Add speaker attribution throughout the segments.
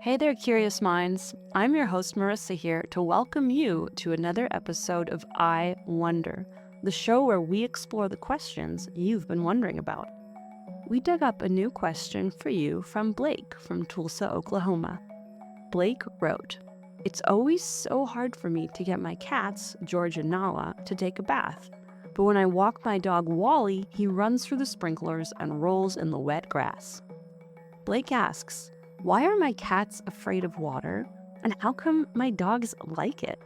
Speaker 1: Hey there, curious minds. I'm your host, Marissa, here to welcome you to another episode of I Wonder, the show where we explore the questions you've been wondering about. We dug up a new question for you from Blake from Tulsa, Oklahoma. Blake wrote, "It's always so hard for me to get my cats, George and Nala, to take a bath. But when I walk my dog Wally, he runs through the sprinklers and rolls in the wet grass." Blake asks, why are my cats afraid of water, and how come my dogs like it?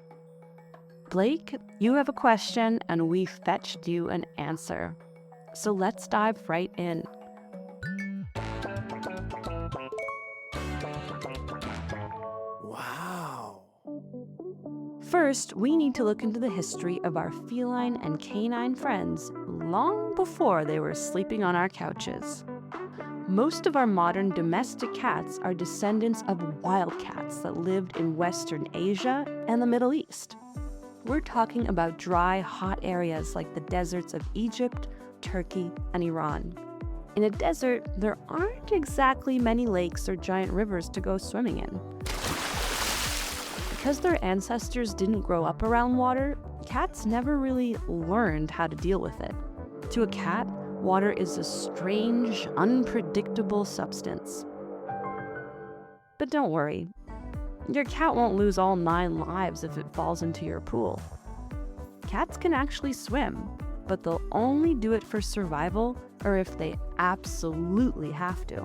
Speaker 1: Blake, you have a question, and we fetched you an answer. So let's dive right in.
Speaker 2: Wow.
Speaker 1: First, we need to look into the history of our feline and canine friends long before they were sleeping on our couches. Most of our modern domestic cats are descendants of wild cats that lived in Western Asia and the Middle East. We're talking about dry, hot areas like the deserts of Egypt, Turkey, and Iran. In a desert, there aren't exactly many lakes or giant rivers to go swimming in. Because their ancestors didn't grow up around water, cats never really learned how to deal with it. To a cat, water is a strange, unpredictable substance. But don't worry, your cat won't lose all 9 lives if it falls into your pool. Cats can actually swim, but they'll only do it for survival or if they absolutely have to.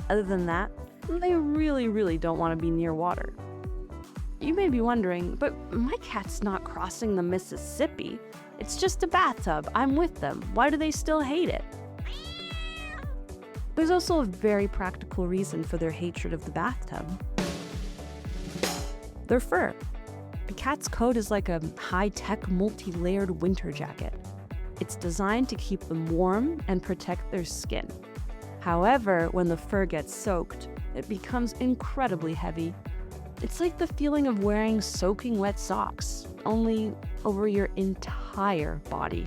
Speaker 1: Other than that, they really don't want to be near water. You may be wondering, but my cat's not crossing the Mississippi. It's just a bathtub. I'm with them. Why do they still hate it? There's also a very practical reason for their hatred of the bathtub. Their fur. A cat's coat is like a high-tech, multi-layered winter jacket. It's designed to keep them warm and protect their skin. However, when the fur gets soaked, it becomes incredibly heavy. It's like the feeling of wearing soaking wet socks, only over your entire body.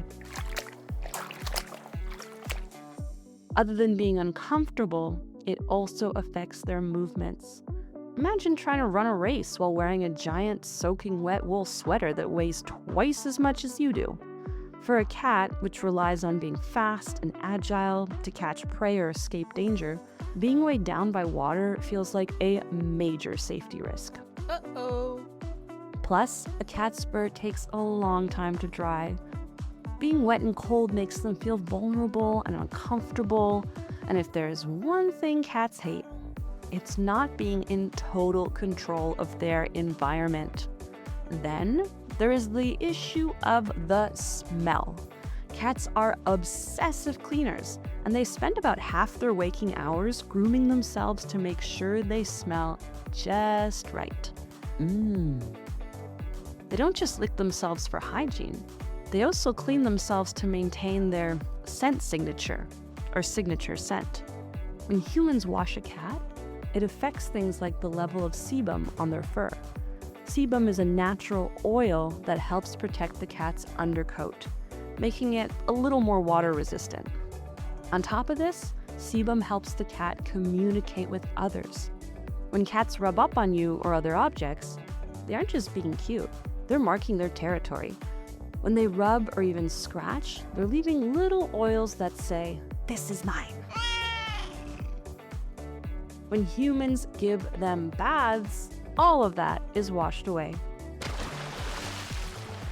Speaker 1: Other than being uncomfortable, it also affects their movements. Imagine trying to run a race while wearing a giant soaking wet wool sweater that weighs twice as much as you do. For a cat, which relies on being fast and agile to catch prey or escape danger, being weighed down by water feels like a major safety risk.
Speaker 2: Uh-oh.
Speaker 1: Plus, a cat's fur takes a long time to dry. Being wet and cold makes them feel vulnerable and uncomfortable, and if there's one thing cats hate, it's not being in total control of their environment. Then, there is the issue of the smell. Cats are obsessive cleaners, and they spend about half their waking hours grooming themselves to make sure they smell just right. They don't just lick themselves for hygiene. They also clean themselves to maintain their scent signature, or signature scent. When humans wash a cat, it affects things like the level of sebum on their fur. Sebum is a natural oil that helps protect the cat's undercoat, making it a little more water resistant. On top of this, sebum helps the cat communicate with others. When cats rub up on you or other objects, they aren't just being cute, they're marking their territory. When they rub or even scratch, they're leaving little oils that say, "This is mine." When humans give them baths, all of that is washed away.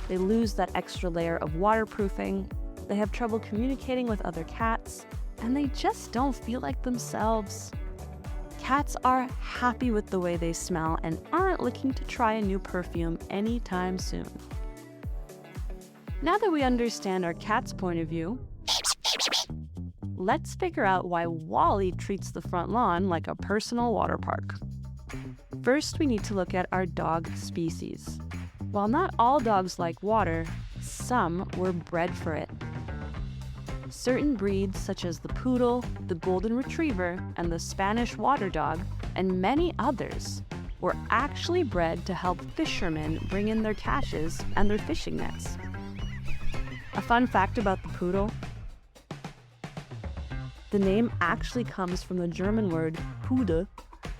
Speaker 1: They lose that extra layer of waterproofing, they have trouble communicating with other cats, and they just don't feel like themselves. Cats are happy with the way they smell and aren't looking to try a new perfume anytime soon. Now that we understand our cat's point of view, let's figure out why Wally treats the front lawn like a personal water park. First, we need to look at our dog species. While not all dogs like water, some were bred for it. Certain breeds, such as the poodle, the golden retriever, and the Spanish water dog, and many others, were actually bred to help fishermen bring in their catches and their fishing nets. A fun fact about the poodle: the name actually comes from the German word Puddle,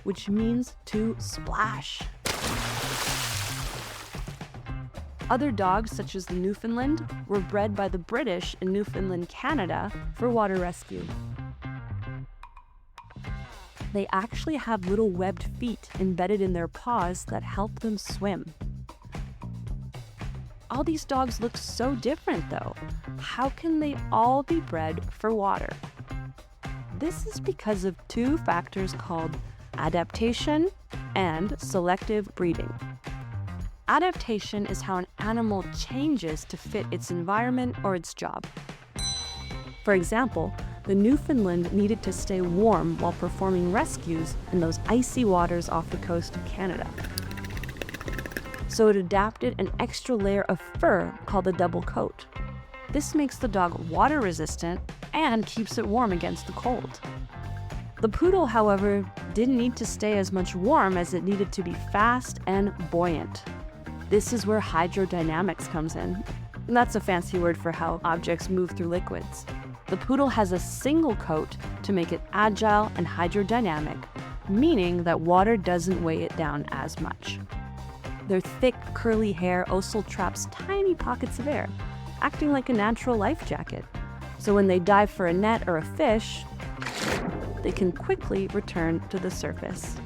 Speaker 1: which means to splash. Other dogs, such as the Newfoundland, were bred by the British in Newfoundland, Canada, for water rescue. They actually have little webbed feet embedded in their paws that help them swim. All these dogs look so different, though. How can they all be bred for water? This is because of two factors called adaptation and selective breeding. Adaptation is how an animal changes to fit its environment or its job. For example, the Newfoundland needed to stay warm while performing rescues in those icy waters off the coast of Canada. So it adapted an extra layer of fur called the double coat. This makes the dog water resistant and keeps it warm against the cold. The poodle, however, didn't need to stay as much warm as it needed to be fast and buoyant. This is where hydrodynamics comes in. And that's a fancy word for how objects move through liquids. The poodle has a single coat to make it agile and hydrodynamic, meaning that water doesn't weigh it down as much. Their thick, curly hair also traps tiny pockets of air, acting like a natural life jacket. So when they dive for a net or a fish, they can quickly return to the surface.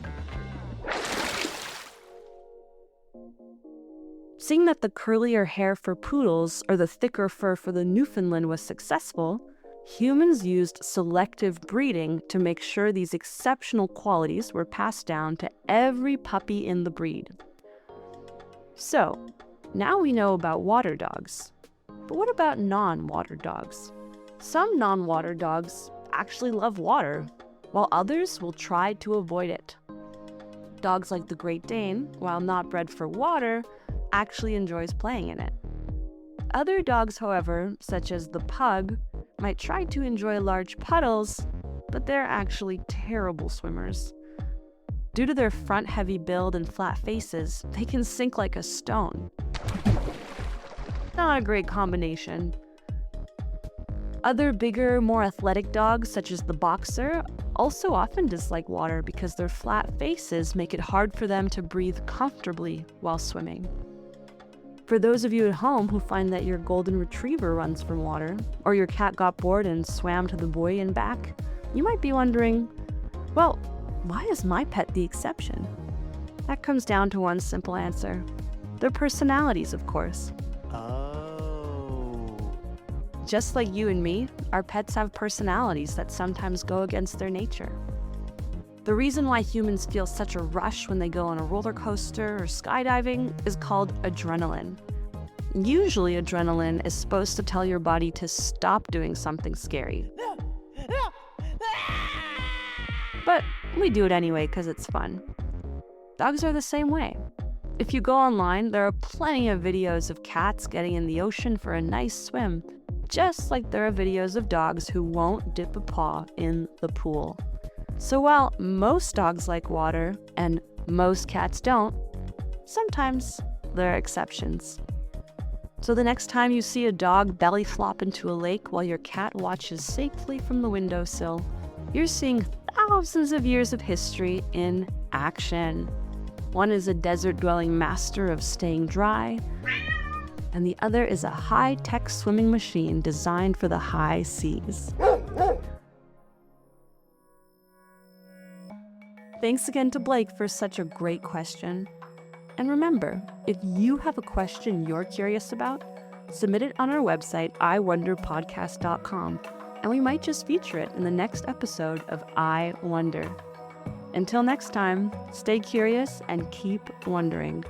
Speaker 1: Seeing that the curlier hair for poodles or the thicker fur for the Newfoundland was successful, humans used selective breeding to make sure these exceptional qualities were passed down to every puppy in the breed. So, now we know about water dogs. But what about non-water dogs? Some non-water dogs actually love water, while others will try to avoid it. Dogs like the Great Dane, while not bred for water, actually enjoys playing in it. Other dogs, however, such as the pug, might try to enjoy large puddles, but they're actually terrible swimmers. Due to their front-heavy build and flat faces, they can sink like a stone. Not a great combination. Other bigger, more athletic dogs, such as the boxer, also often dislike water because their flat faces make it hard for them to breathe comfortably while swimming. For those of you at home who find that your golden retriever runs from water, or your cat got bored and swam to the buoy and back, you might be wondering, well, why is my pet the exception? That comes down to one simple answer. Their personalities, of course.
Speaker 2: Oh.
Speaker 1: Just like you and me, our pets have personalities that sometimes go against their nature. The reason why humans feel such a rush when they go on a roller coaster or skydiving is called adrenaline. Usually, adrenaline is supposed to tell your body to stop doing something scary. But we do it anyway because it's fun. Dogs are the same way. If you go online, there are plenty of videos of cats getting in the ocean for a nice swim, just like there are videos of dogs who won't dip a paw in the pool. So while most dogs like water and most cats don't, sometimes there are exceptions. So the next time you see a dog belly flop into a lake while your cat watches safely from the windowsill, you're seeing thousands of years of history in action. One is a desert-dwelling master of staying dry, and the other is a high-tech swimming machine designed for the high seas. Thanks again to Blake for such a great question. And remember, if you have a question you're curious about, submit it on our website, iwonderpodcast.com, and we might just feature it in the next episode of I Wonder. Until next time, stay curious and keep wondering.